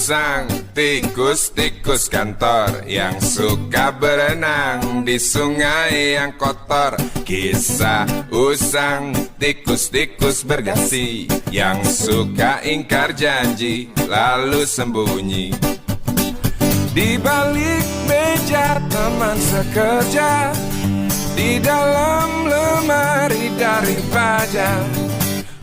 usang, tikus-tikus kantor yang suka berenang di sungai yang kotor. Kisah usang, tikus-tikus bergasi yang suka ingkar janji lalu sembunyi. Di balik meja teman sekerja, di dalam lemari dari baja.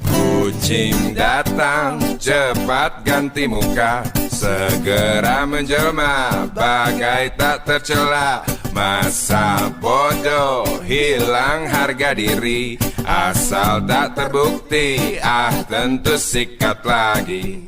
Kucing datang, cepat ganti muka, segera menjelma bagai tak tercela. Masa bodoh, hilang harga diri, asal tak terbukti, tentu sikat lagi.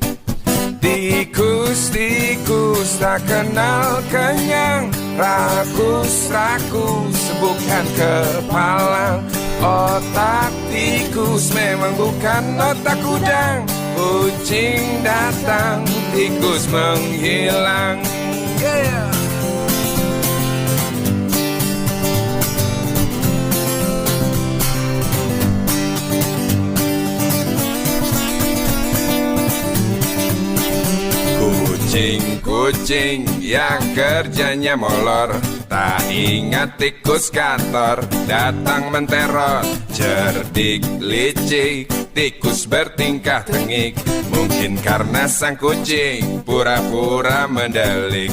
Tikus-tikus tak kenal kenyang, rakus-rakus bukan kepala. Otak tikus memang bukan otak udang. Kucing datang, tikus menghilang. Yeah. Kucing yang kerjanya molor, tak ingat tikus kantor datang menteror. Cerdik licik, tikus bertingkah tengik, mungkin karena sang kucing pura-pura mendelik.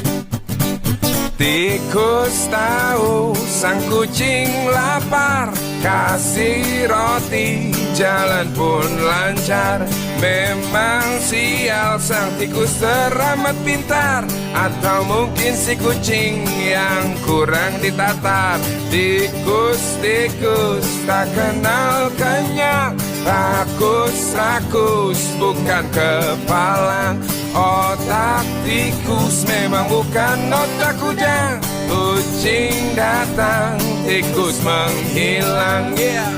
Tikus tahu sang kucing lapar, kasih roti, jalan pun lancar. Memang sial sang tikus teramat pintar, atau mungkin si kucing yang kurang ditatar. Tikus-tikus tak kenal kenyang, rakus-rakus bukan kepala. Otak tikus memang bukan otak udang. Kucing datang, tikus menghilang. Yeah.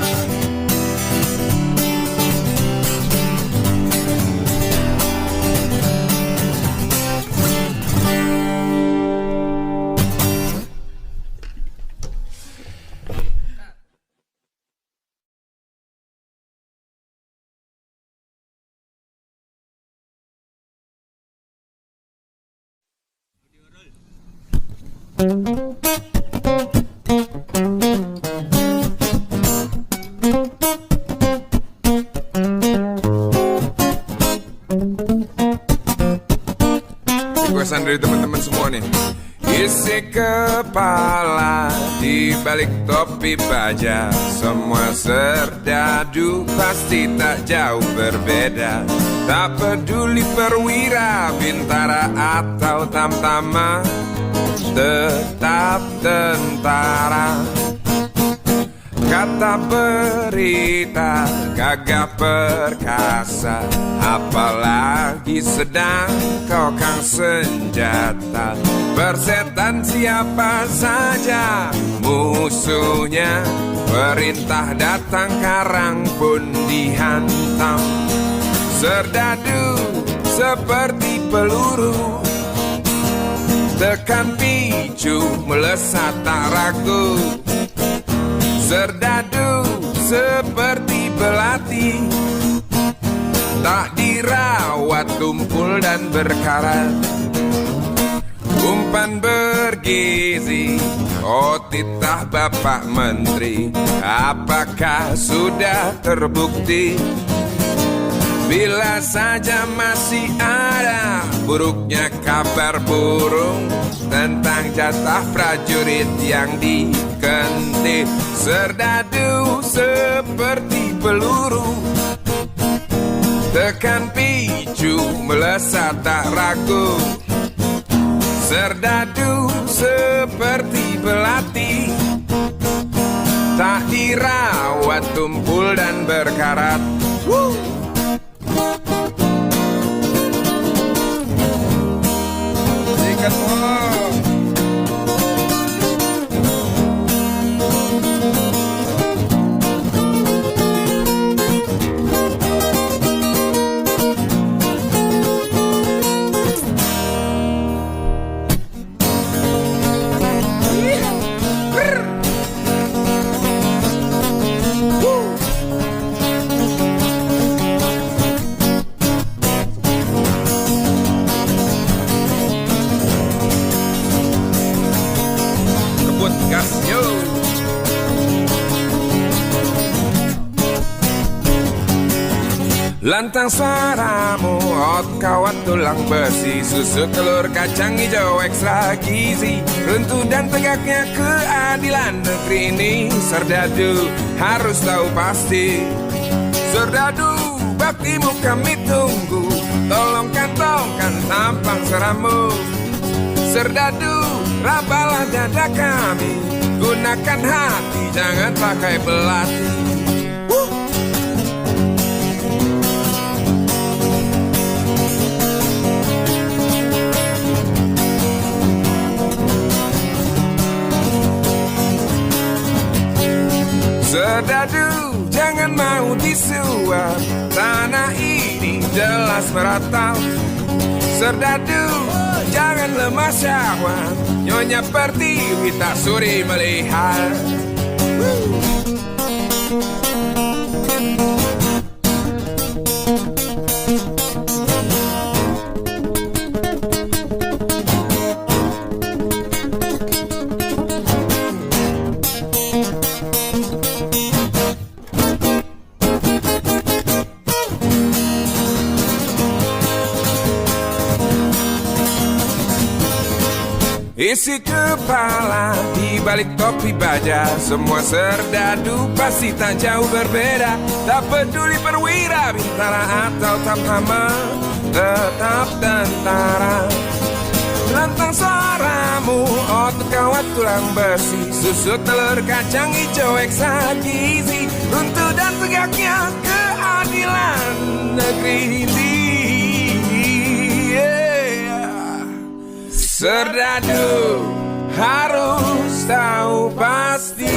Requestan dari teman-teman semua nih. Isi kepala di balik topi baja, semua serdadu pasti tak jauh berbeda. Tak peduli perwira, bintara atau tamtama, tetap tentara. Kata berita gagah perkasa, apalagi sedang kokang senjata. Persetan siapa saja musuhnya, perintah datang karang pun dihantam. Serdadu seperti peluru, tekan picu melesat tak ragu. Serdadu seperti belati, tak dirawat tumpul dan berkarat. Umpan bergizi, oh titah Bapak Menteri, apakah sudah terbukti? Bila saja masih ada buruknya kabar burung tentang jatah prajurit yang dikentit. Serdadu seperti peluru, tekan picu melesat tak ragu. Serdadu seperti belati, tak dirawat tumpul dan berkarat. Sikat mau. Lantang suaramu, ot kawat tulang besi, susu telur kacang hijau ekstra gizi. Runtuh dan tegaknya keadilan negeri ini, Serdadu harus tahu pasti. Serdadu, baktimu kami tunggu, tolong kantongkan tampang seramu. Serdadu, rabalah dada kami, gunakan hati, jangan pakai belati. Serdadu, jangan mau disuap, tanah ini jelas merata. Serdadu, jangan lemah syahwat, Nyonya Pertiwi tak suri melihat. Isi kepala di balik topi baja, semua serdadu pasti tak jauh berbeda. Tak peduli perwira, bintara atau tamtama, tetap tentara. Lantang suaramu, otot kawat tulang besi, susu telur kacang hijau ekstra gizi. Runtuh dan tegaknya keadilan negeri ini. Serdadu harus tahu pasti.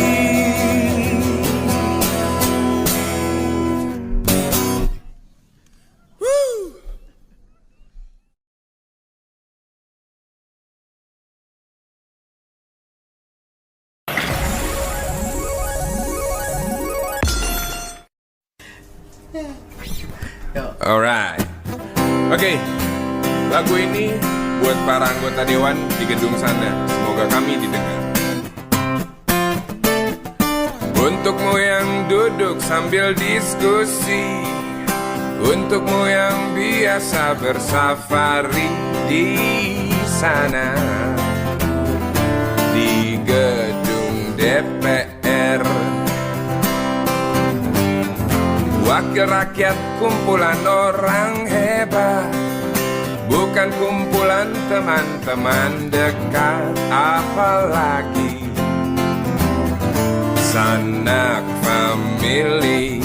Alright, oke, lagu ini buat para anggota dewan di gedung sana, semoga kami didengar. Untukmu yang duduk sambil diskusi, untukmu yang biasa bersafari di sana, di gedung DPR. Wakil rakyat kumpulan orang hebat, bukan kumpulan teman-teman dekat, apalagi sanak famili.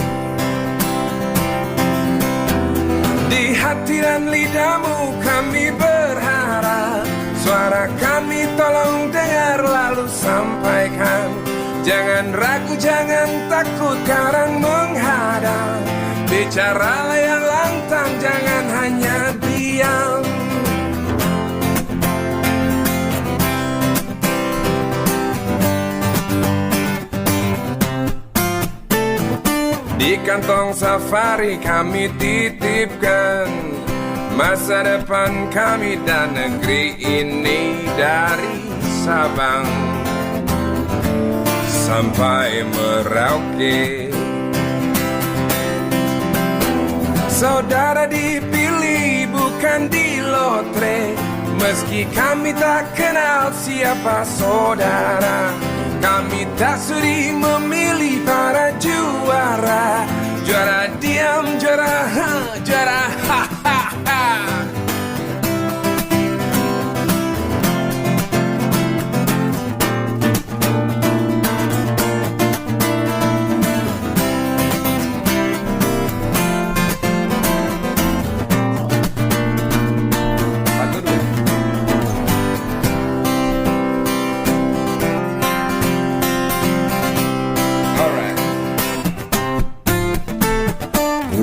Di hati dan lidahmu kami berharap, suara kami tolong dengar lalu sampaikan. Jangan ragu, jangan takut, karang menghadap. Bicaralah yang lantang, jangan hanya diam. Di kantong safari kami titipkan masa depan kami dan negeri ini, dari Sabang sampai Merauke. Saudara dipilih bukan di lotre, meski kami tak kenal siapa saudara. Kami tak sudi memilih para juara. Juara diam, juara juara ha ha ha.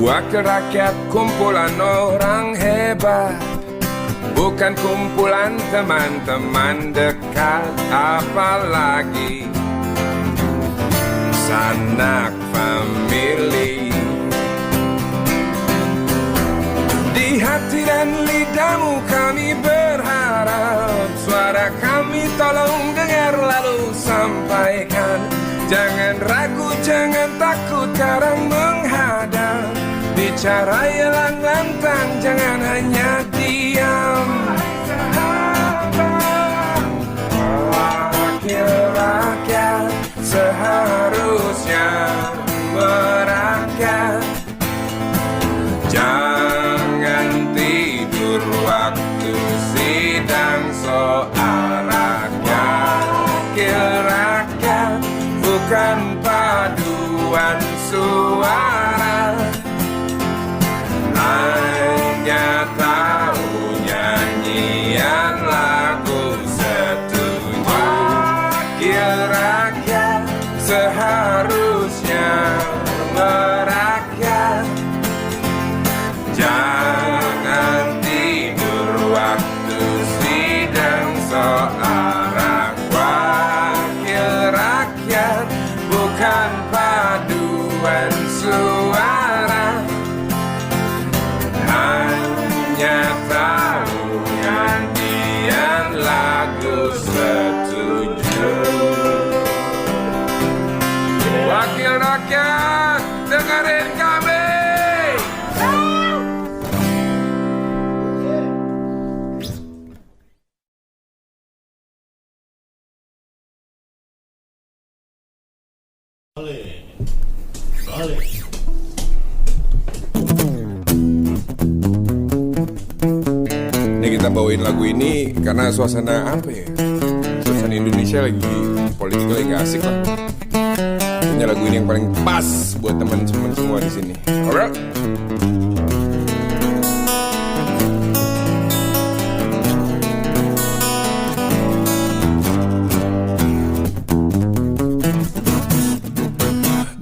Wakil rakyat kumpulan orang hebat, bukan kumpulan teman-teman dekat, apalagi sanak famili. Di hati dan lidahmu kami berharap, suara kami tolong dengar lalu sampaikan. Jangan ragu, jangan takut, karang menghadap. Bicara yang lantang, jangan hanya diam. Wakil rakyat seharusnya merakyat. Jangan tidur waktu sidang soal rakyat. Wakil rakyat bukan paduan suara, hanya tahu nyanyian lagu setuju. Wakil rakyat seharusnya merakyat. Jangan tidur waktu sidang soal wakil rakyat bukan paduan suara, hanya tahu nyanyian lagu setuju. Wakil rakyat, dengerin kami. Ini kita bawain lagu ini karena suasana apa ya? Suasana Indonesia lagi politik lagi gak asik lah. Ini lagu ini yang paling pas buat teman-teman semua di sini. Alright.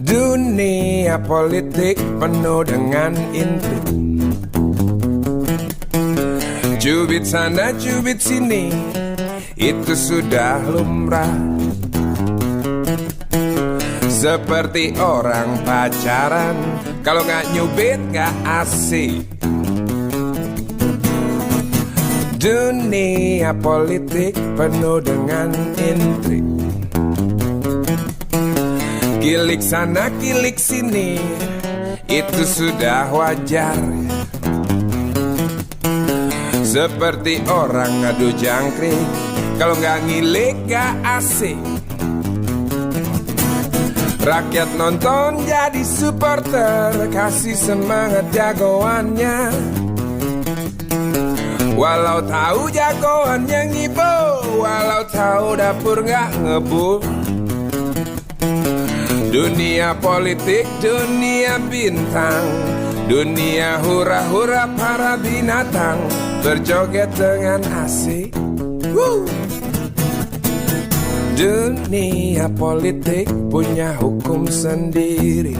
Dunia politik penuh dengan intrik, cubit sana cubit sini, itu sudah lumrah. Seperti orang pacaran, kalau gak nyubit gak asik. Dunia politik penuh dengan intrik, kilik sana kilik sini, itu sudah wajar. Seperti orang ngadu jangkrik, kalau nggak ngilik gak asik. Rakyat nonton jadi supporter, kasih semangat jagoannya. Walau tahu jagoannya ngibo, walau tahu dapur nggak ngebul. Dunia politik, dunia bintang, dunia hura-hura para binatang berjoget dengan asik. Woo! Dunia politik punya hukum sendiri,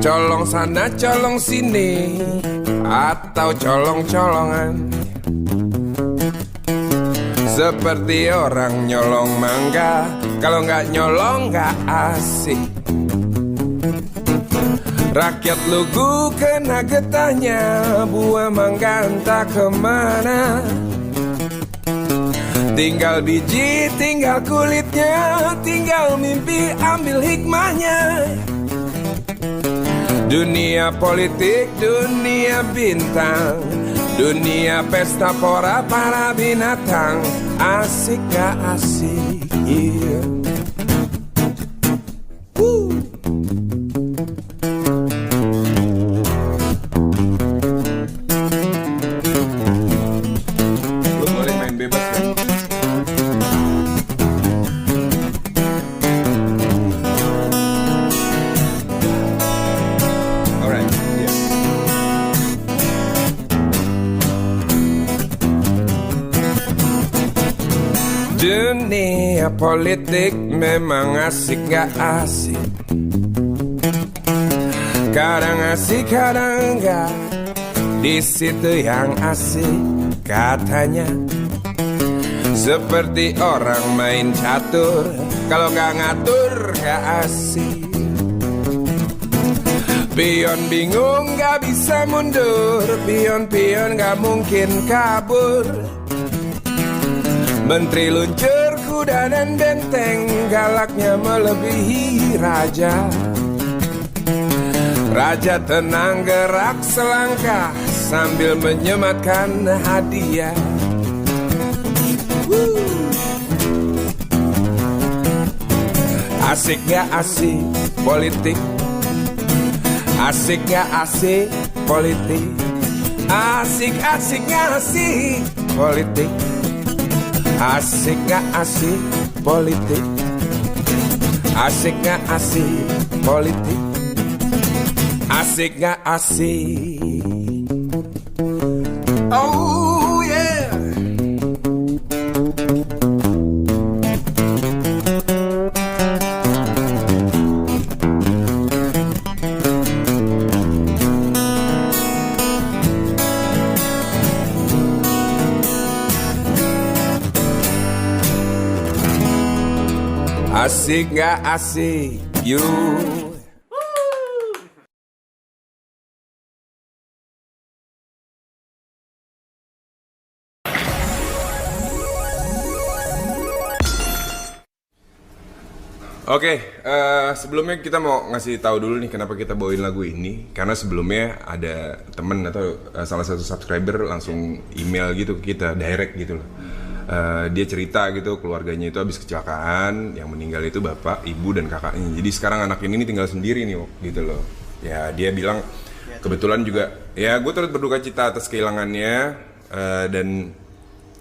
colong sana colong sini, atau colong-colongan. Seperti orang nyolong mangga, kalau nggak nyolong nggak asik. Rakyat lugu kena getahnya, buah mangga entah kemana. Tinggal biji, tinggal kulitnya, tinggal mimpi ambil hikmahnya. Dunia politik, dunia bintang, dunia pesta pora para binatang. Asik gak asik, yeah. Woo. Lu boleh main bebas kan? Alright, yeah. Dunia politik memang asik gak asik, kadang asik kadang enggak. Di situ yang asik katanya, seperti orang main catur, kalau gak ngatur gak asik. Pion bingung gak bisa mundur, pion-pion gak mungkin kabur. Menteri luncur kuda dan benteng, galaknya melebihi raja. Raja tenang gerak selangkah sambil menyematkan hadiah. Asik gak asik politik, asik gak asik politik, asik gak asik politik, asik gak asik politik, asik gak asik politik, asik gak asik. Oh yeah. Asik gak asik you. Oke, sebelumnya kita mau ngasih tahu dulu nih kenapa kita bawain lagu ini. Karena sebelumnya ada temen atau salah satu subscriber langsung email gitu ke kita, direct gitu loh. Dia cerita gitu keluarganya itu habis kecelakaan, yang meninggal itu bapak, ibu dan kakaknya. Jadi sekarang anak ini tinggal sendiri nih gitu loh. Ya dia bilang kebetulan juga ya gue turut berduka cita atas kehilangannya, dan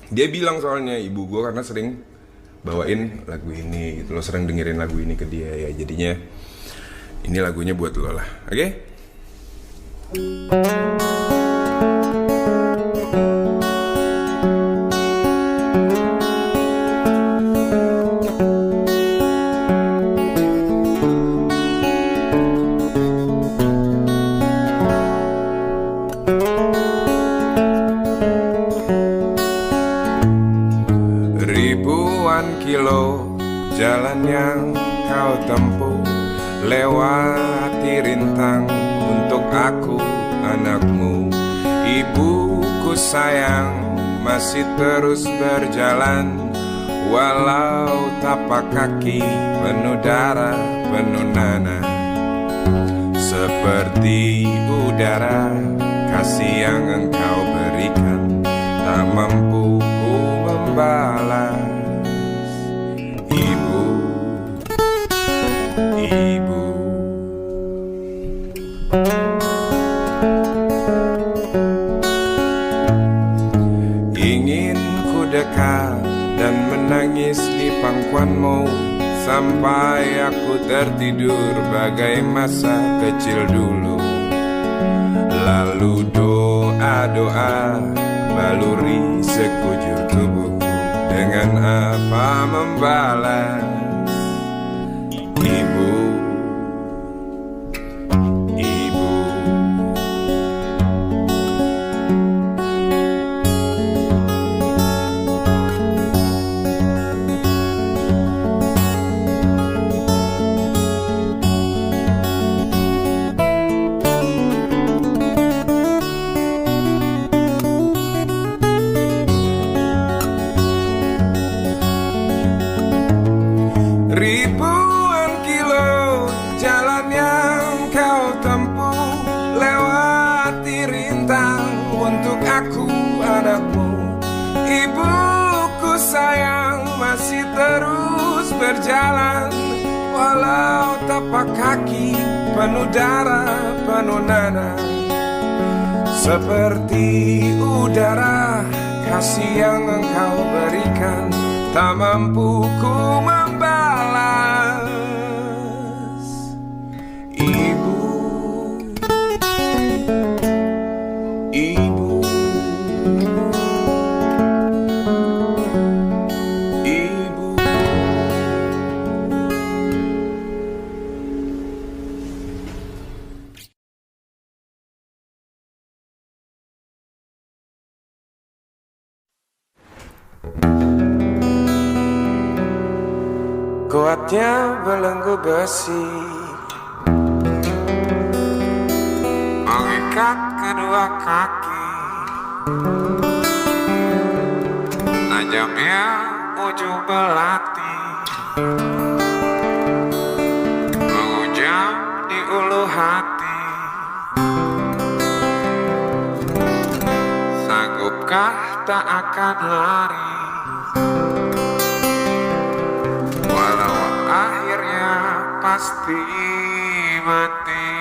dia bilang soalnya ibu gue karena sering bawain lagu ini gitu loh, sering dengerin lagu ini ke dia ya, jadinya ini lagunya buat lo lah, oke? Kilo jalan yang kau tempuh, lewati rintang untuk aku anakmu. Ibuku sayang masih terus berjalan, walau tapak kaki penuh darah penuh nanah. Seperti udara kasih yang engkau berikan, tak mampu ku membalas. Ibu, ingin ku dekat dan menangis di pangkuanmu sampai aku tertidur bagai masa kecil dulu. Lalu doa-doa baluri sekujur tubuhku, dengan apa membalas. Ibu, ibu, ribuan kilo jalan yang kau tempuh, lewati rintang untuk aku anakmu. Ibuku sayang masih terus berjalan, walau tapak kaki penuh darah penuh nanah. Seperti udara kasih yang engkau berikan, tak mampu ku membalas. Ibu, ibu, ibu. Kuatnya belenggu besi mengikat kedua kaki, tajamnya ujung belati menghujam di ulu hati. langkah tak akan lari, walau akhirnya pasti mati.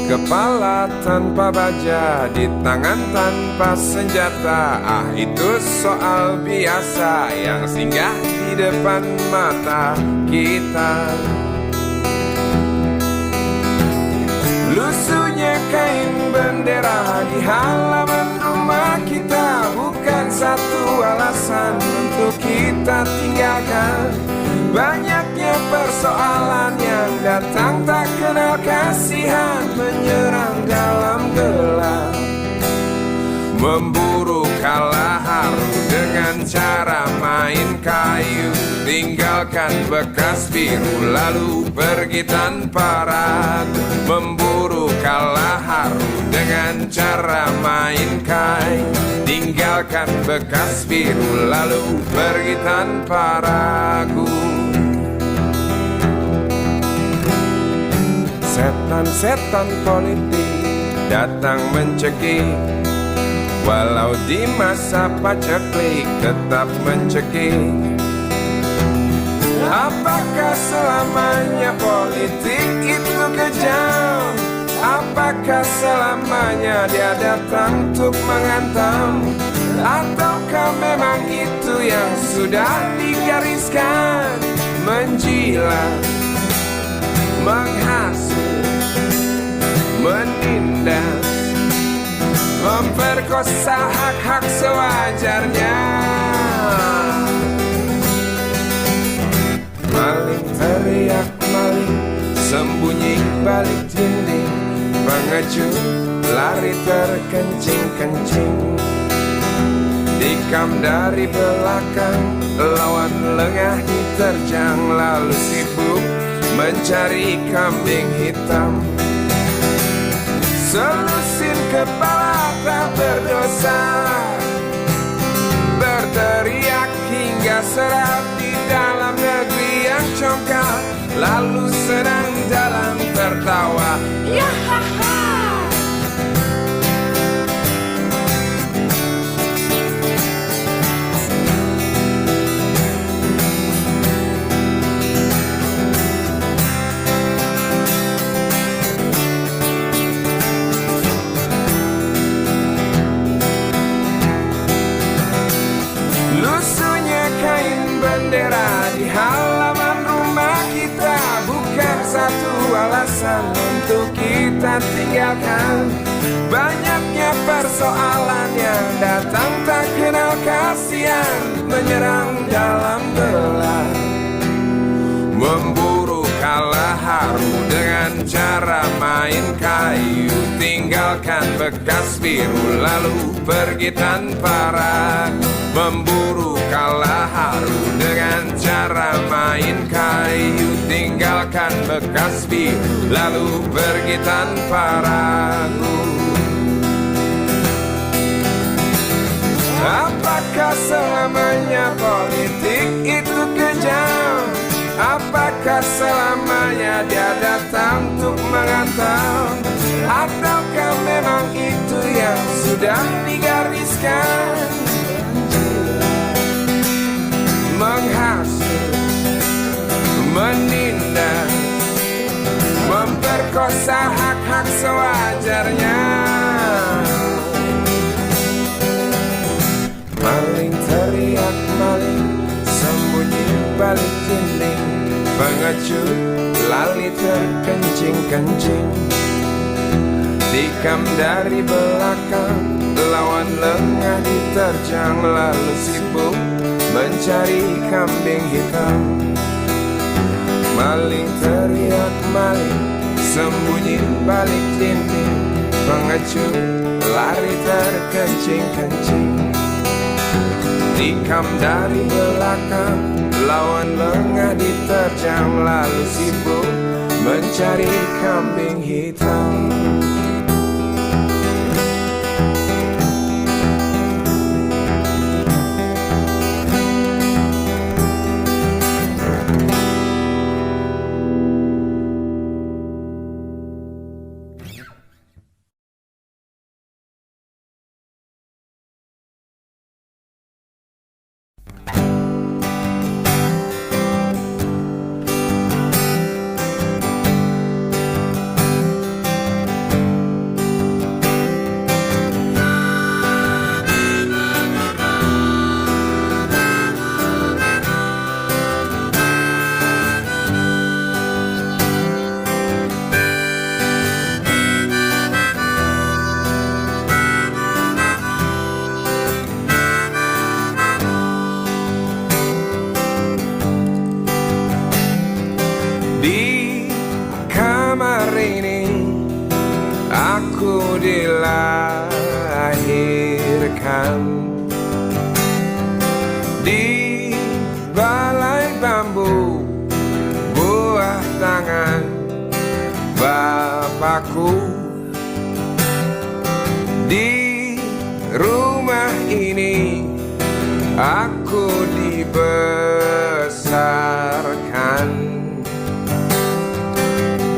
Kepala tanpa baja, di tangan tanpa senjata. Ah, itu soal biasa yang singgah di depan mata kita. Lusuhnya kain bendera di halaman rumah kita bukan satu alasan untuk kita tinggalkan. Banyaknya persoalan yang datang tak kenal kasihan, menyerang dalam gelap, memburu kalah haru dengan cara main kayu. Tinggalkan bekas biru lalu pergi tanpa ragu, memburu kalah haru dengan cara main kayu. Tinggalkan bekas biru lalu pergi tanpa ragu. Setan-setan politik datang mencekik, walau di masa paceklik tetap mencekik. Apakah selamanya politik itu kejam? Apakah selamanya dia datang untuk menghantam? Ataukah memang itu yang sudah digariskan? Menjilat, menghasut, menindas, memperkosa hak-hak sewajarnya. Maling teriak maling, sembunyi balik dinding, pengecut lari terkencing-kencing. Tikam dari belakang, lawan lengah diterjang, lalu sibuk mencari kambing hitam. Selusin kepala tak berdosa, berteriak hingga serat di dalam negeri yang congkak, lalu senang dalam tertawa. Yahaha. Lusuhnya kain bendera di halaman rumah kita bukan satu alasan untuk kita tinggalkan. Banyaknya persoalan yang datang tak kenal kasihan, menyerang dalam gelap, memburu kalah haru dengan cara main kayu. Tinggalkan bekas biru lalu pergi tanpa ragu, memburu kalah haru dengan cara main kayu. Tinggalkan bekas biru lalu pergi tanpa ragu. Apakah selamanya politik itu kejam? Apakah selamanya dia datang untuk menghantam? Ataukah memang itu yang sudah digariskan? Menghasut, menindas, memperkosa hak-hak sewajarnya. Maling teriak maling, sembunyi balik dinding, pengecut lali terkencing-kencing. Tikam dari belakang, lawan lengah diterjang, lalu sibuk mencari kambing hitam. Maling teriak maling, sembunyi balik dinding, pengecut lari terkencing-kencing. Tikam dari belakang, lawan lengah diterjang, lalu sibuk mencari kambing hitam. tuaku. Di rumah ini aku dibesarkan,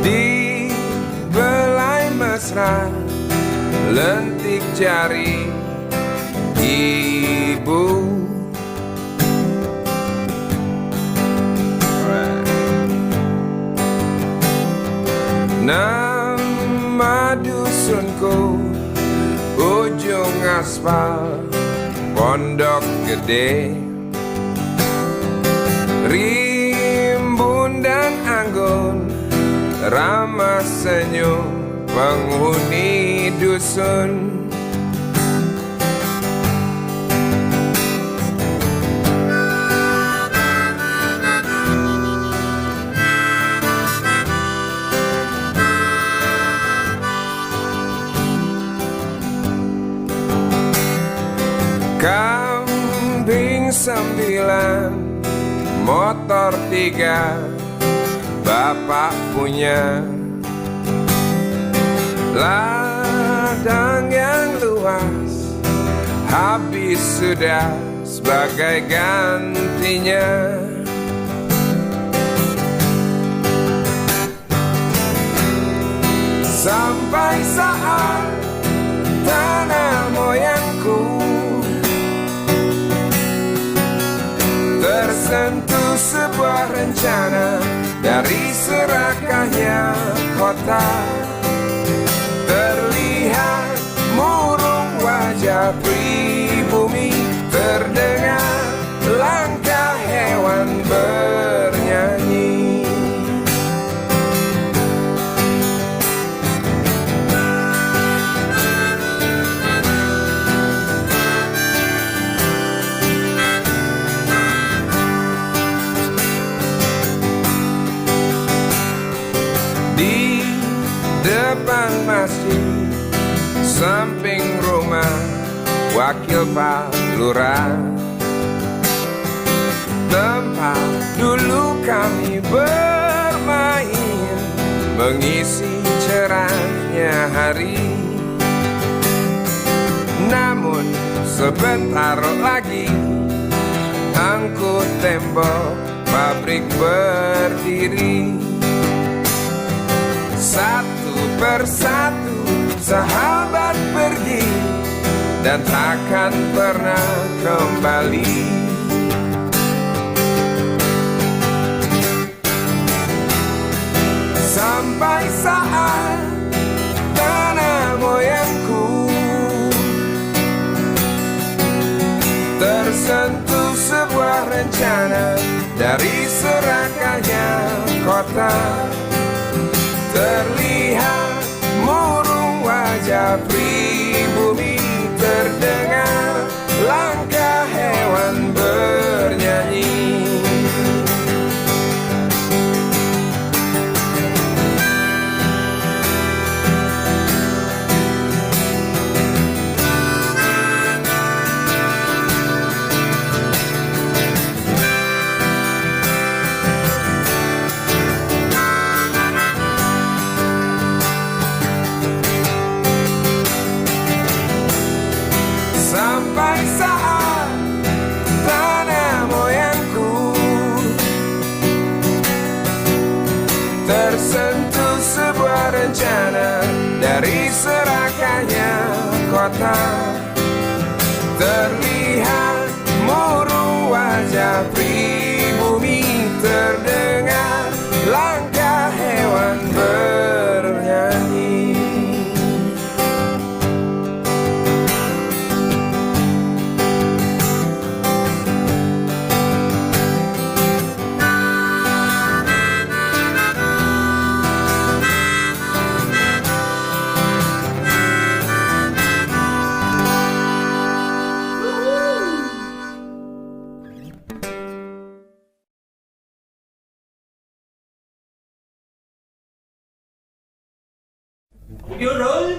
di belai mesra lentik jari ibu. Nama dusunku ujung aspal Pondok Gede, rimbun dan anggun, ramah senyum penghuni dusun. Kambing 9, motor 3, bapak punya. Ladang yang luas habis sudah sebagai gantinya. Sampai saat tanah moyangku tersentuh sebuah rencana dari serakahnya kota. Terlihat murung wajah pribumi, terdengar langkah hewan bernyanyi. Di depan masjid samping rumah wakil Pak Lurah, tempat dulu kami bermain mengisi cerahnya hari. Namun sebentar lagi angkut tembok pabrik berdiri. Satu persatu sahabat pergi dan takkan pernah kembali. Sampai saat tanah moyangku tersentuh sebuah rencana dari serakahnya kota. Terlihat murung wajah pribumi, terdengar langkah hewan bernyanyi. Sampai saat tanah moyangku tersentuh sebuah rencana dari serakahnya kota. Terlihat murung wajah pribumi, terdengar langkah hewan bernyanyi. Video roll.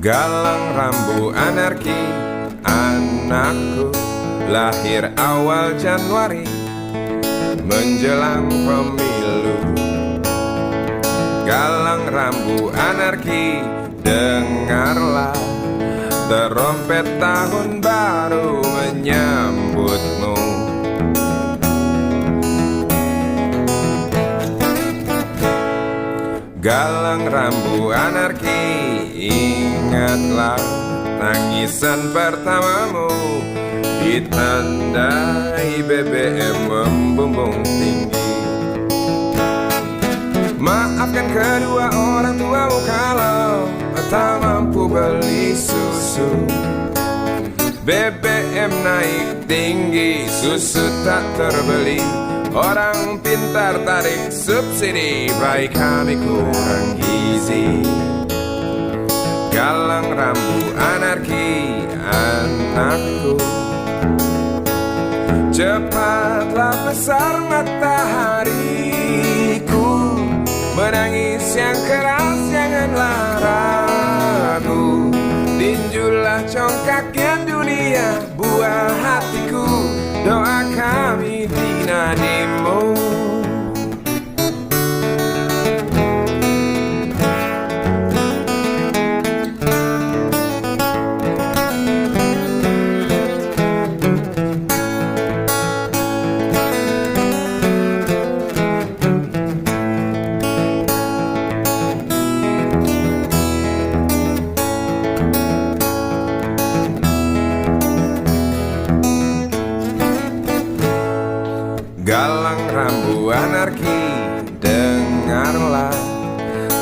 Galang rambu anarki, anakku lahir awal Januari menjelang pemilu. Galang rambu anarki, dengarlah terompet tahun baru menyambutmu. Galang rambu anarki, ingatlah tangisan pertamamu ditandai BBM membumbung tinggi. Maafkan kedua orang tuamu kalau tak mampu beli susu. BBM naik tinggi, susu tak terbeli. Orang pintar tarik subsidi, baik kami kurang gizi. Galang rambu anarki, anakku, cepatlah besar matahariku. Menangis yang keras janganlah ragu. Tinjulah congkaknya dunia, buah hatiku. Doa kami di nadimu. Galang rambu anarki, dengarlah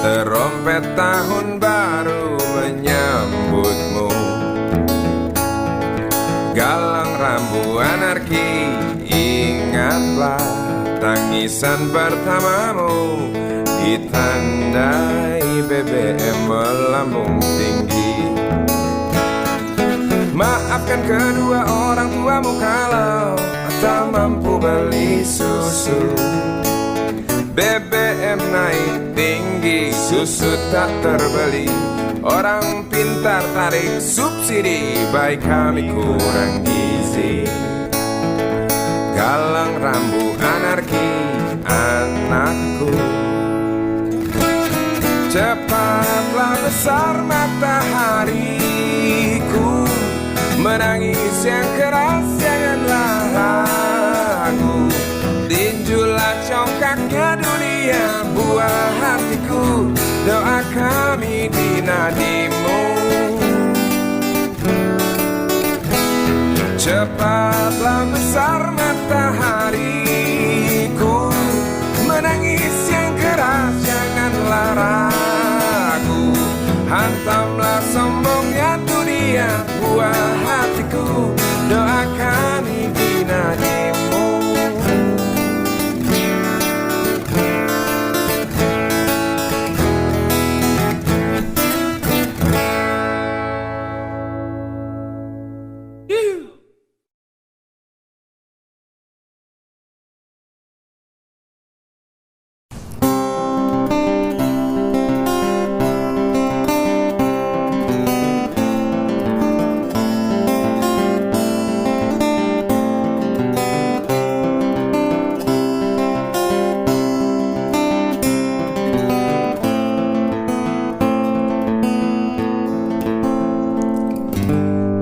terompet tahun baru menyambutmu. Galang rambu anarki, ingatlah tangisan pertamamu ditandai BBM melambung tinggi. Maafkan kedua orang tuamu kalau tak mampu beli susu. BBM naik tinggi, susu tak terbeli. Orang pintar tarik subsidi, baik kami kurang gizi. Galang rambu anarki, anakku, cepatlah besar matahariku. Menangis yang keras janganlah ragu. Tinjulah congkaknya dunia, buah hatiku. Doa kami di nadimu. Cepatlah besar matahariku. Menangis yang keras janganlah ragu. Hantamlah sombongnya dunia, buah hatiku. Doa kami di nadimu.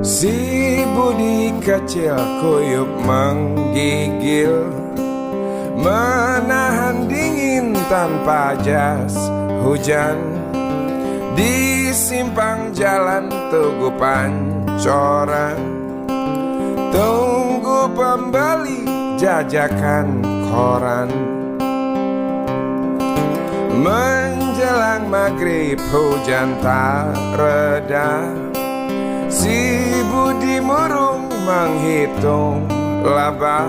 Si budi kecil kuyup menggigil, menahan dingin tanpa jas hujan. Di simpang jalan Tugu Pancoran, tunggu pembeli jajakan koran. Menjelang maghrib hujan tak reda, si budi murung menghitung laba.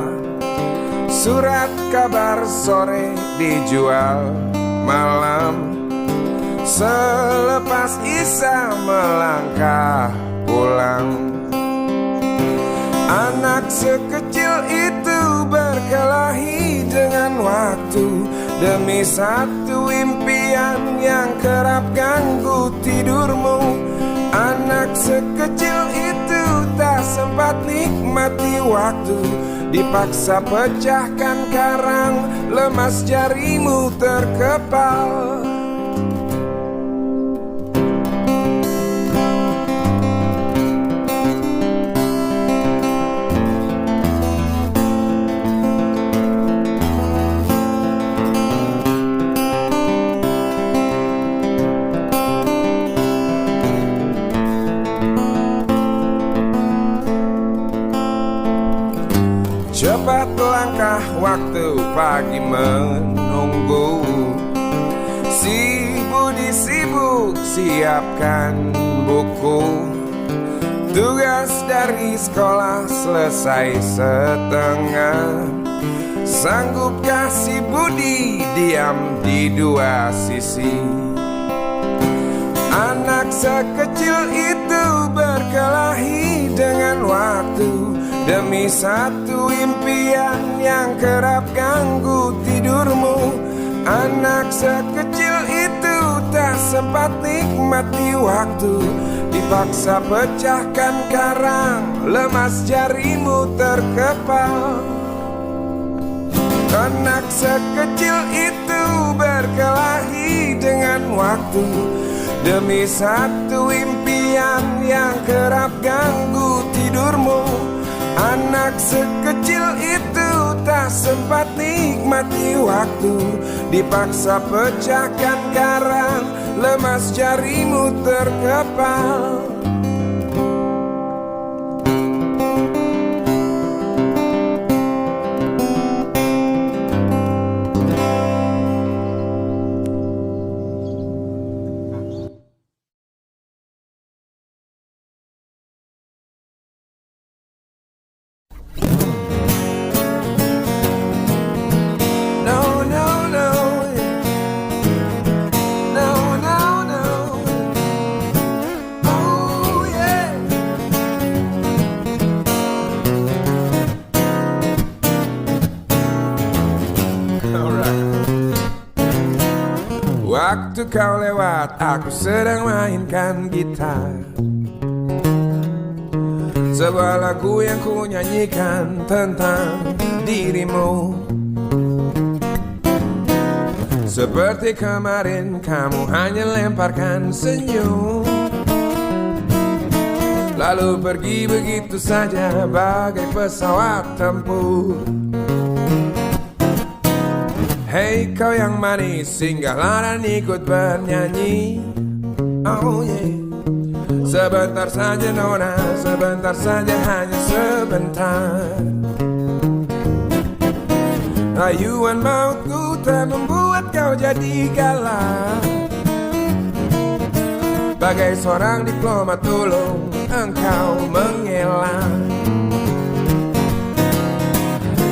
Surat kabar sore dijual malam. Selepas Isa melangkah pulang, anak sekecil itu berkelahi dengan waktu demi satu impian yang kerap ganggu tidurmu. Anak sekecil itu tak tak sempat nikmati waktu. Dipaksa pecahkan karang, lemas jarimu terkepal. Cepat langkah waktu pagi menunggu. Si Budi sibuk siapkan buku. Tugas dari sekolah selesai setengah. Sanggupkah si Budi diam di dua sisi? Anak sekecil itu berkelahi dengan waktu demi satu impian yang kerap ganggu tidurmu. Anak sekecil itu tak sempat nikmati waktu. Dipaksa pecahkan karang, lemas jarimu terkepal. Anak sekecil itu berkelahi dengan waktu demi satu impian yang kerap ganggu tidurmu. Anak sekecil itu tak sempat nikmati waktu. Dipaksa pecahkan karang, lemas jarimu terkepal. Waktu kau lewat, aku sedang mainkan gitar. Sebuah lagu yang ku nyanyikan tentang dirimu. Seperti kemarin, kamu hanya lemparkan senyum, lalu pergi begitu saja bagai pesawat tempur. Hei kau yang manis, singgahlah dan ikut bernyanyi. Oh yeah. Sebentar saja nona, sebentar saja, hanya sebentar. Rayuan mautku tak membuat kau jadi galak. Bagai seorang diplomat tolong engkau mengelak.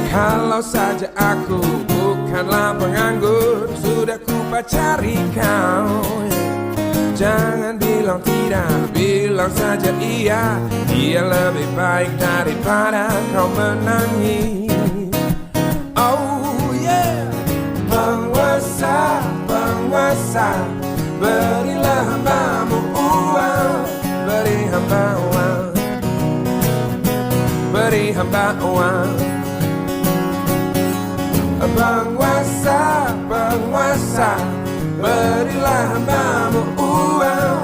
Kalau saja aku bukanlah penganggur, sudah ku pacari kau. Jangan bilang tidak, bilang saja iya. Dia lebih baik daripada kau menangis. Oh yeah. Penguasa, penguasa, berilah hambamu uang. Beri hamba uang, beri hamba uang. Penguasa, penguasa, berilah hambamu uang.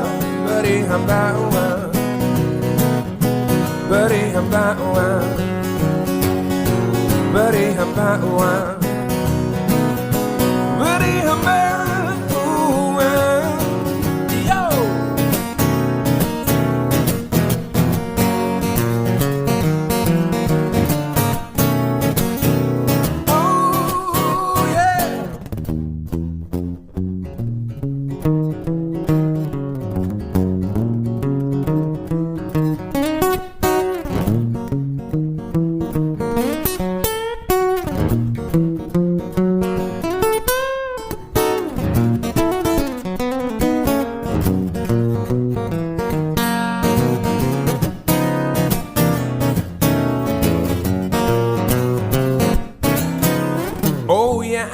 Beri hamba uang, beri hamba uang, beri hamba uang, beri hamba uang. Yo.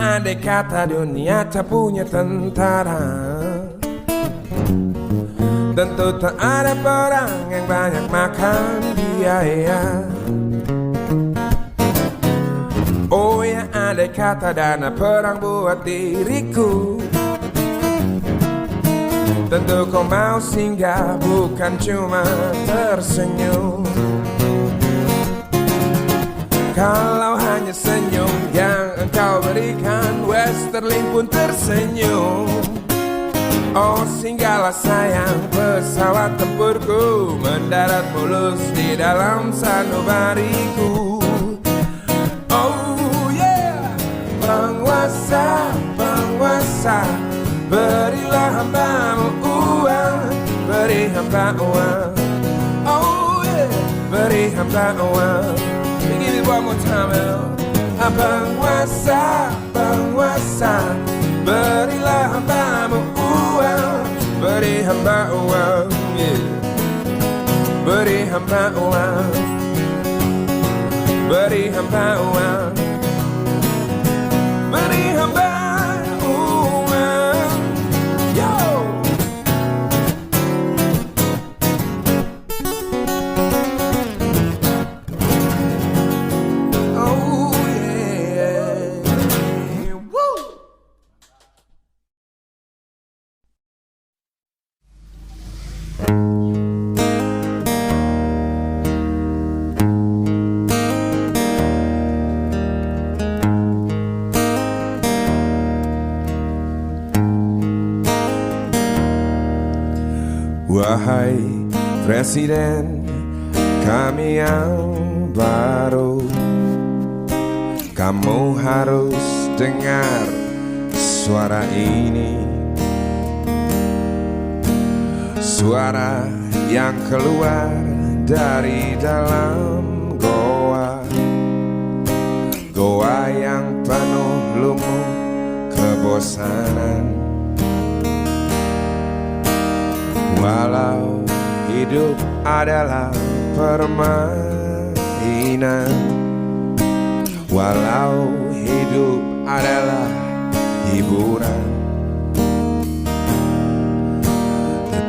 Andai kata dunia tak punya tentara, Tentu tak ada perang yang banyak makan biaya. Oh ya, andai kata dana perang buat diriku, tentu kau mau singgah, bukan cuma tersenyum. Kalau hanya senyum yang engkau berikan, Westerling pun tersenyum. Oh singgahlah sayang, pesawat tempurku mendarat mulus di dalam sanubariku. Oh yeah, penguasa, penguasa, berilah hambamu uang, beri hamba uang. Oh yeah, beri hamba uang. Give it one more time, penguasa, penguasa, berilah hambamu uang, beri hamba uang, yeah. Beri hamba uang, beri hamba uang, beri hamba uang, yo. Wahai Presiden kami yang baru, kamu harus dengar suara ini, suara yang keluar dari dalam goa, goa yang penuh lumut kebosanan. Walau hidup adalah permainan, walau hidup adalah hiburan,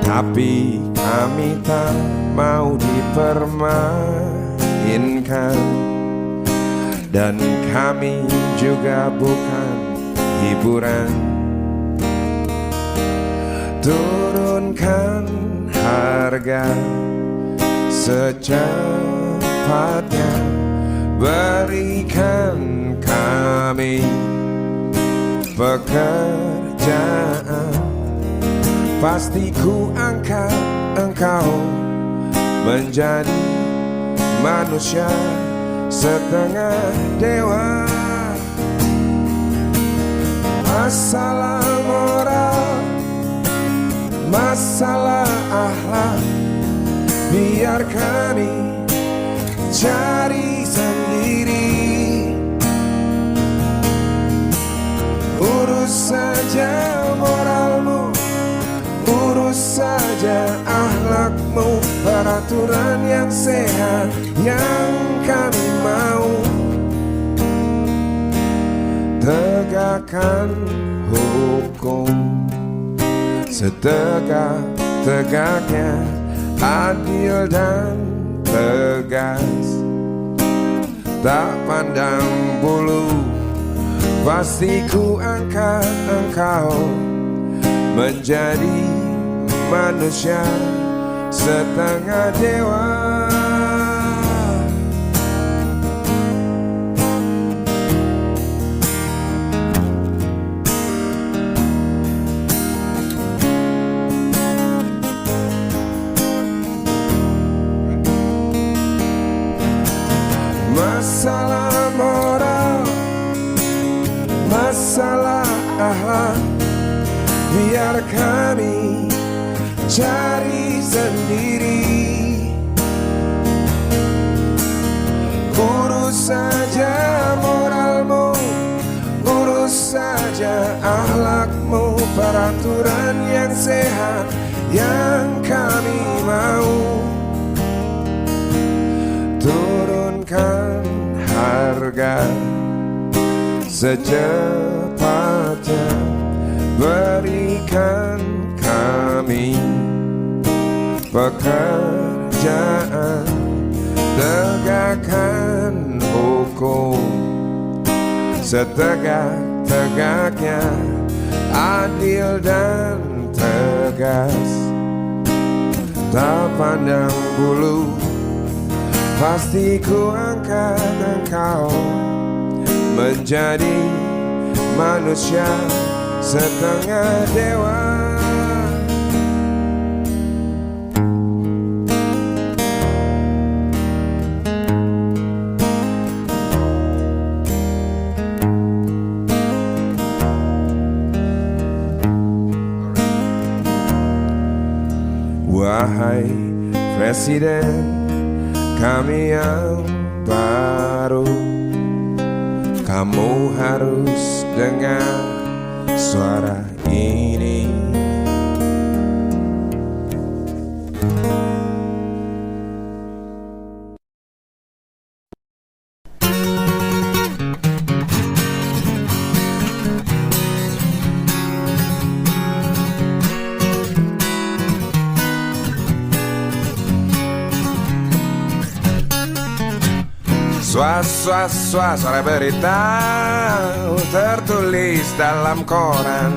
tetapi kami tak mau dipermainkan, dan kami juga bukan hiburan. Turunkan harga secepatnya, berikan kami pekerjaan. Pasti ku angkat engkau menjadi manusia setengah dewa. Masalah moral, masalah akhlak, biar kami cari sendiri. Urus saja moralmu, urus saja akhlakmu, peraturan yang sehat yang kami mau. Tegakkan hukum setegak-tegaknya, adil dan tegas, tak pandang bulu. Pasti ku angkat engkau menjadi manusia setengah dewa. Masalah moral, masalah akhlak, biar kami cari sendiri. Urus saja moralmu, urus saja akhlakmu, peraturan yang sehat yang kami mau. Turunkan harga secepatnya, berikan kami pekerjaan, tegakkan hukum setegak-tegaknya, adil dan tegas. Tak pandang bulu, pasti ku angkat engkau menjadi manusia setengah dewa. Wahai Presiden kami yang baru, kamu harus dengar suara ini. Suara berita tertulis dalam koran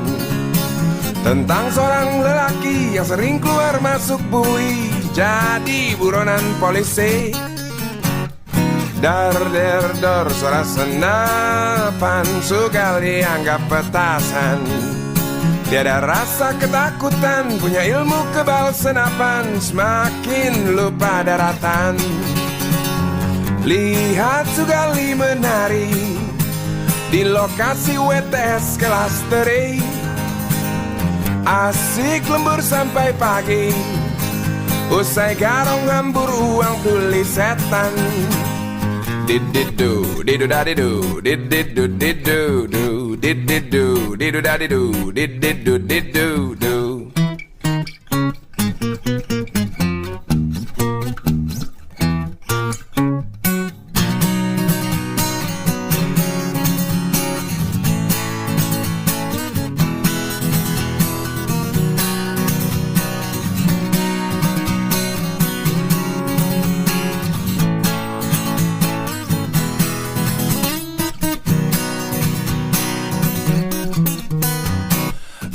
tentang seorang lelaki yang sering keluar masuk bui jadi buronan polisi. Dar suara senapan suka dianggap petasan. Tiada rasa ketakutan, punya ilmu kebal senapan, semakin lupa daratan. Lihat Sugali menari di lokasi WTS kelas teri. Asik lembur sampai pagi, usai garong ngambur uang tuli setan. Dididu, didu dadidu, dididu didu du, dididu, didu dadidu, dididu didu du.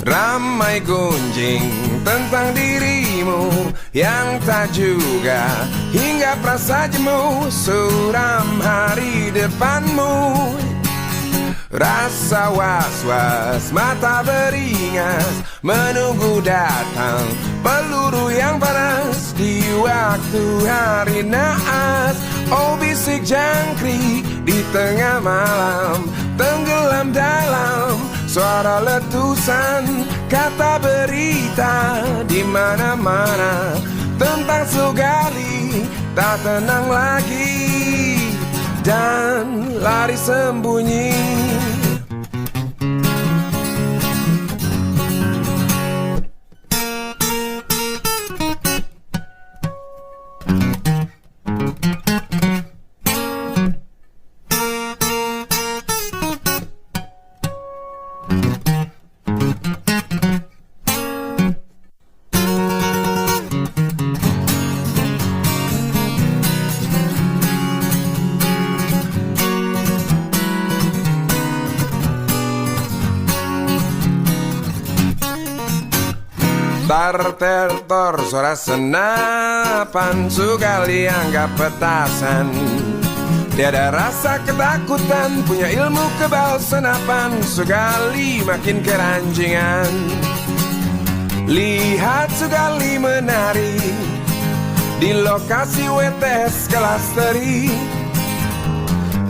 Ramai gunjing tentang dirimu yang tak juga hingga perasa jemu suram hari depanmu. Rasa was-was, mata beringas menunggu datang peluru yang panas di waktu hari naas. Oh bisik jangkrik di tengah malam, tenggelam dalam suara letusan kata berita di mana-mana tentang Sugali tak tenang lagi dan lari sembunyi. Tar suara senapan Sugali anggap petasan. Tiada rasa ketakutan, punya ilmu kebal senapan, Sugali makin keranjingan. Lihat Sugali menari di lokasi WTS kelas teri.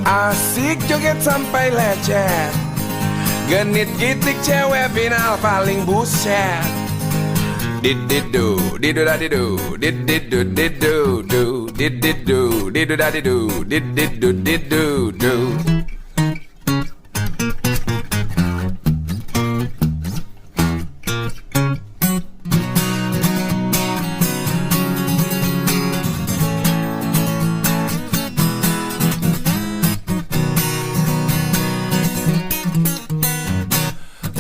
Asik joget sampai lecet, genit gitik cewek final paling buset. Dididu, didu dadidu, dididu didu du, dididu, didu dadidu, dididu didu du.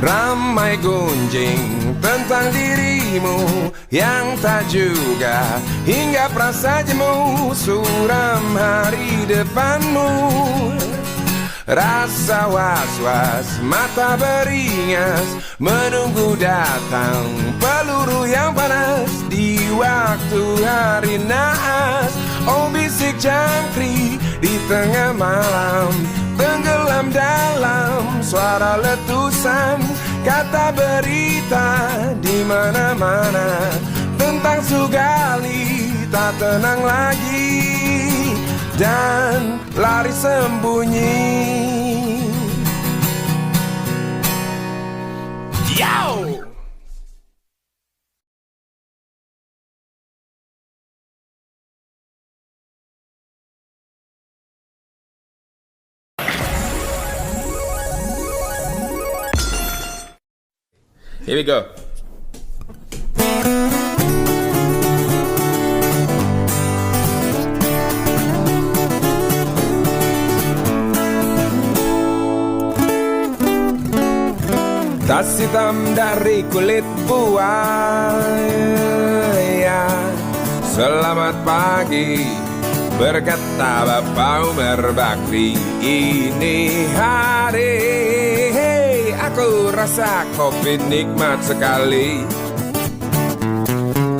Ramai gunjing tentang dirimu yang tak juga hingga perasa jemu suram hari depanmu. Rasa was-was, mata beringas menunggu datang peluru yang panas di waktu hari naas. Oh bisik jangkrik di tengah malam, tenggelam dalam suara letusan kata berita di mana-mana tentang Sugali tak tenang lagi dan lari sembunyi. Yo! Here we go. Tas hitam dari kulit buaya. Selamat pagi, berkata Bapak Umar Bakri. Ini hari, hey, aku rasa kopi nikmat sekali.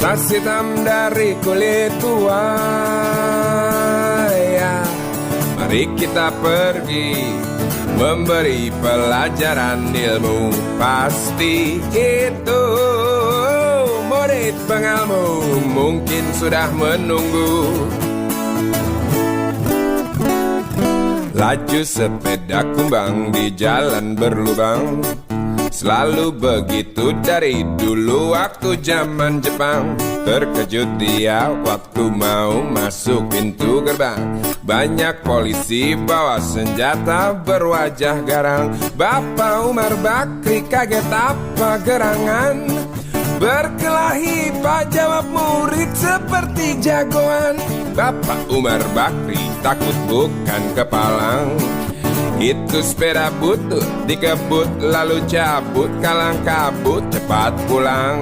Tas hitam dari kulit buaya. Mari kita pergi memberi pelajaran ilmu. Pasti itu murid pengalmu mungkin sudah menunggu. Laju sepeda kumbang di jalan berlubang, selalu begitu dari dulu waktu zaman Jepang. Terkejut dia waktu mau masuk pintu gerbang. Banyak polisi bawa senjata berwajah garang. Bapak Umar Bakri kaget apa gerangan. Berkelahi Pak jawab murid seperti jagoan. Bapak Umar Bakri takut bukan kepalang. Itu sepeda butut dikebut lalu cabut, kalang kabut cepat pulang.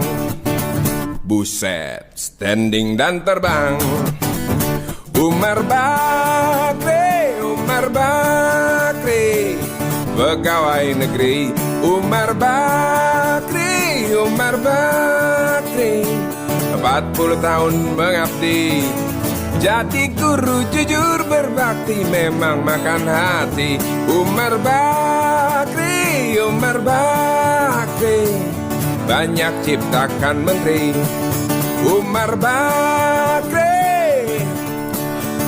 Buset, standing dan terbang. Umar Bakri, Umar Bakri, pegawai negeri. Umar Bakri, Umar Bakri, 40 tahun mengabdi. Jadi guru jujur berbakti memang makan hati. Umar Bakri, Umar Bakri, banyak ciptakan menteri. Umar Bakri,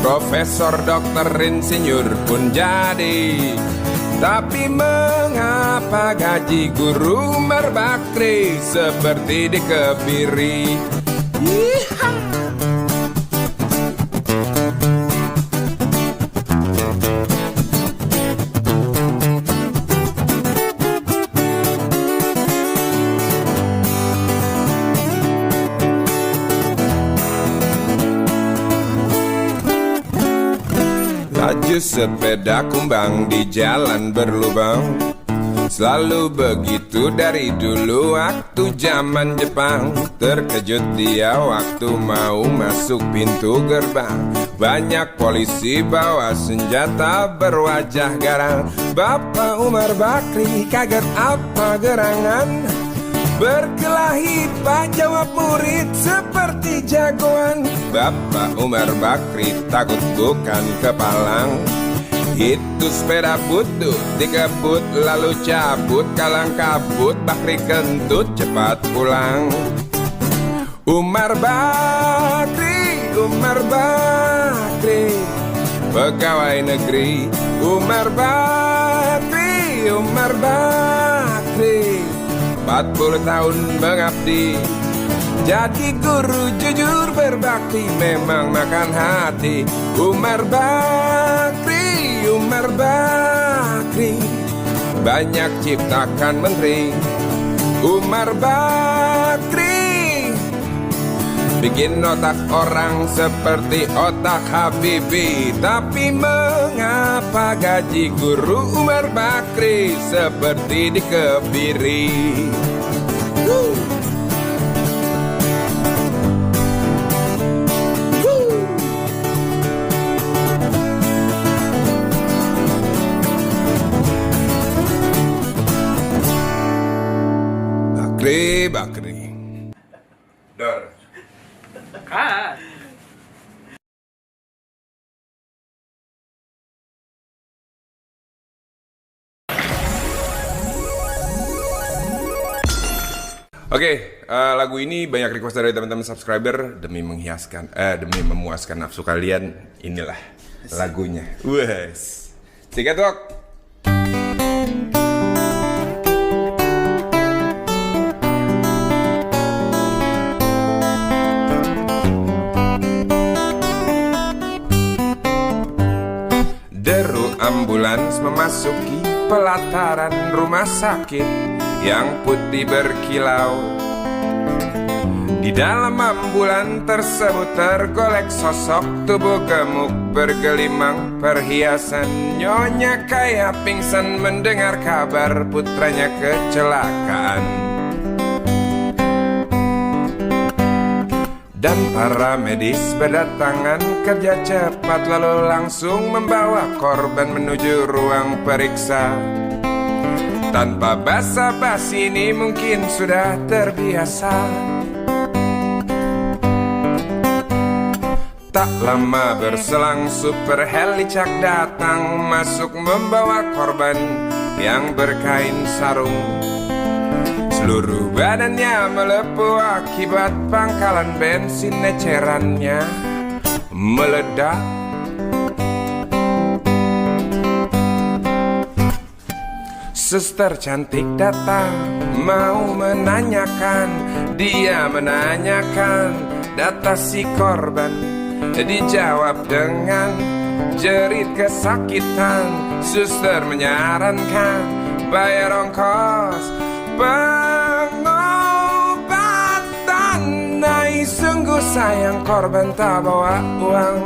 profesor, dokter, insinyur pun jadi. Tapi mengapa gaji guru Umar Bakri seperti dikebiri? Laju sepeda kumbang di jalan berlubang, selalu begitu dari dulu waktu zaman Jepang. Terkejut dia waktu mau masuk pintu gerbang. Banyak polisi bawa senjata berwajah garang. Bapak Umar Bakri kaget apa gerangan. Berkelahi Pak jawab murid seperti jagoan. Bapak Umar Bakri takut bukan kepalang. Itu sepeda butut dikebut lalu cabut, kalang kabut Bakri kentut cepat pulang. Umar Bakri, Umar Bakri, pegawai negeri. Umar Bakri, Umar Bakri, 40 tahun mengabdi. Jadi guru jujur berbakti memang makan hati. Umar Bakri, Umar Bakri, banyak ciptakan menteri. Umar Bakri, bikin otak orang seperti otak Habibie. Tapi mengapa gaji guru Umar Bakri seperti dikebiri? Bakri Dor. Oke, lagu ini banyak request dari teman-teman subscriber. Demi memuaskan nafsu kalian, inilah lagunya. Wes, Tiket Talk. Deru ambulans memasuki pelataran rumah sakit yang putih berkilau. Di dalam ambulan tersebut tergolek sosok tubuh gemuk bergelimang perhiasan. Nyonya kaya pingsan mendengar kabar putranya kecelakaan. Dan para medis berdatangan kerja cepat lalu langsung membawa korban menuju ruang periksa. Tanpa basa-basi ini mungkin sudah terbiasa. Tak lama berselang super helicak datang masuk membawa korban yang berkain sarung. Seluruh badannya melepuh akibat pangkalan bensin ecerannya meledak. Suster cantik datang mau menanyakan. Dia menanyakan data si korban. Dijawab dengan jerit kesakitan. Suster menyarankan bayar ongkos pengobatan. Ai sungguh sayang korban tak bawa uang.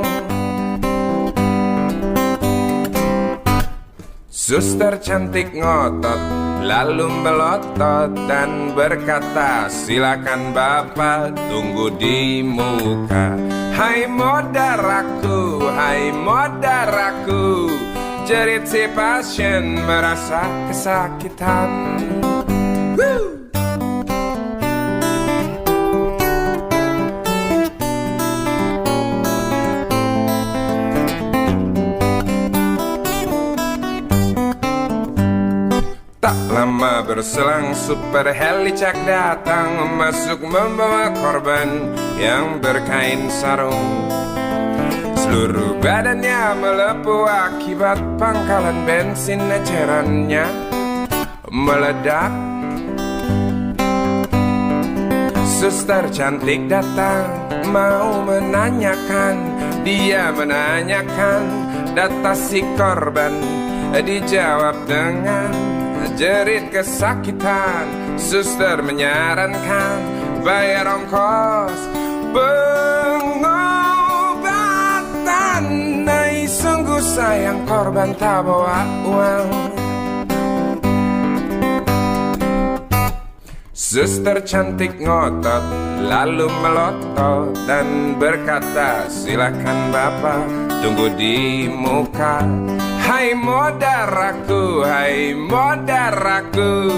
Suster cantik ngotot lalu melotot dan berkata, silakan bapak tunggu di muka. Hai modaraku, hai modaraku, jerit si pasien merasa kesakitan. Tak lama berselang super helicak datang masuk membawa korban yang berkain sarung. Seluruh badannya melepuh akibat pangkalan bensin ecerannya meledak. Suster cantik datang mau menanyakan. Dia menanyakan data si korban. Dijawab dengan jerit kesakitan. Suster menyarankan bayar ongkos pengobatan. Ai sungguh sayang korban tak bawa uang. Suster cantik ngotot lalu melotot dan berkata, silakan bapak tunggu di muka. Hai modaraku, hai modaraku,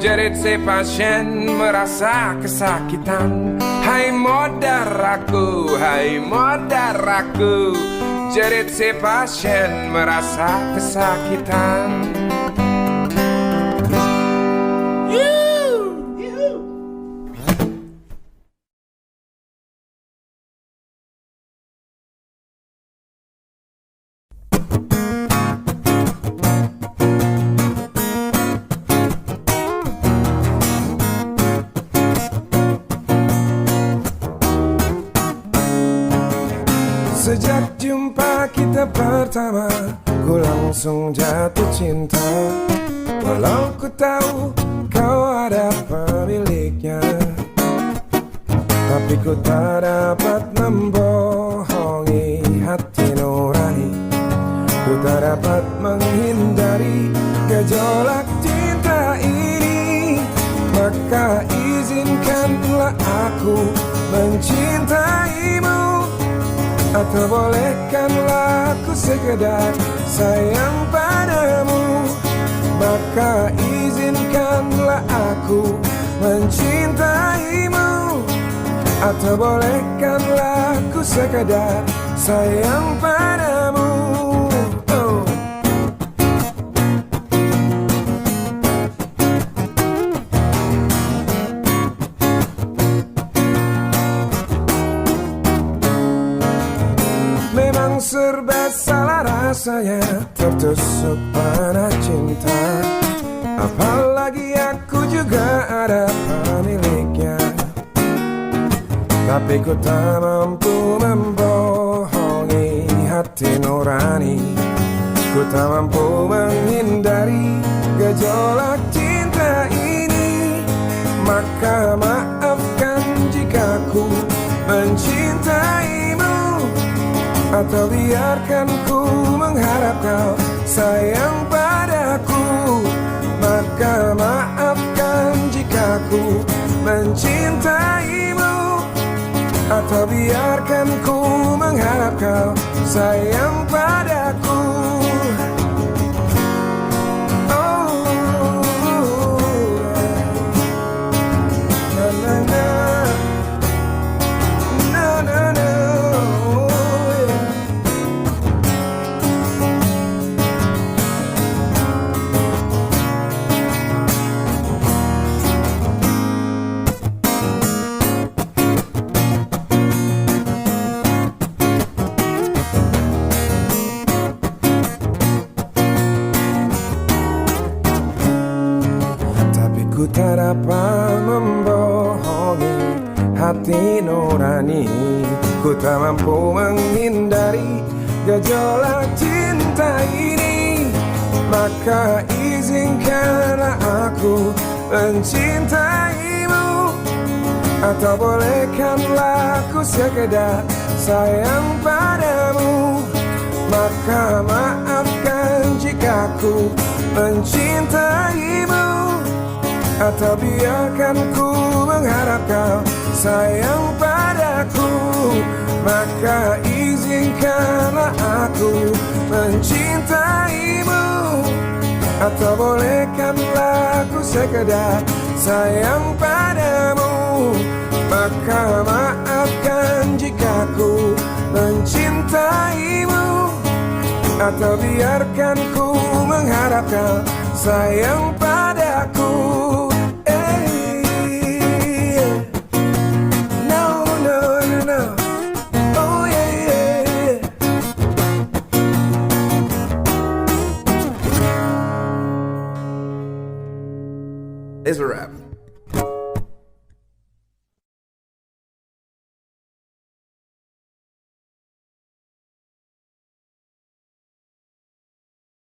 jerit si pasien merasa kesakitan. Hai modaraku, hai modaraku, jerit si pasien merasa kesakitan. Sejak jumpa kita pertama, ku langsung jatuh cinta. Walau ku tahu kau ada pemiliknya. Tapi ku tak dapat membohongi hati nurani. Ku tak dapat menghindari gejolak cinta ini. Maka izinkanlah aku mencintaimu. Atau bolehkanlah aku sekedar sayang padamu. Maka izinkanlah aku mencintaimu. Atau bolehkanlah aku sekedar sayang padamu. Oh. Memang serba salah rasanya tertusuk panah cinta. Apalagi aku juga ada pemiliknya. Tapi ku tak mampu membohongi hati nurani. Ku tak mampu menghindari gejolak cinta ini. Maka maafkan jika ku mencintaimu. Atau biarkan ku mengharap kau sayang padaku. Maka maafkan jika ku mencintaimu. Atau biarkan ku mengharap kau sayang padaku. Oh, na na na, na na na, yeah. Ku tak dapat membohongi hati nurani. Ku tak mampu menghindari gejolak cinta ini. Maka izinkanlah aku mencintaimu. Atau bolehkanlah aku sekedar sayang padamu. Maka maafkan jika ku mencintaimu. Atau biarkan ku mengharap kau sayang padaku. Maka izinkanlah aku mencintaimu. Atau bolehkanlah aku sekedar sayang padamu. Maka maafkan jika ku mencintaimu. Atau biarkan ku mengharap kau sayang padaku. It's a wrap.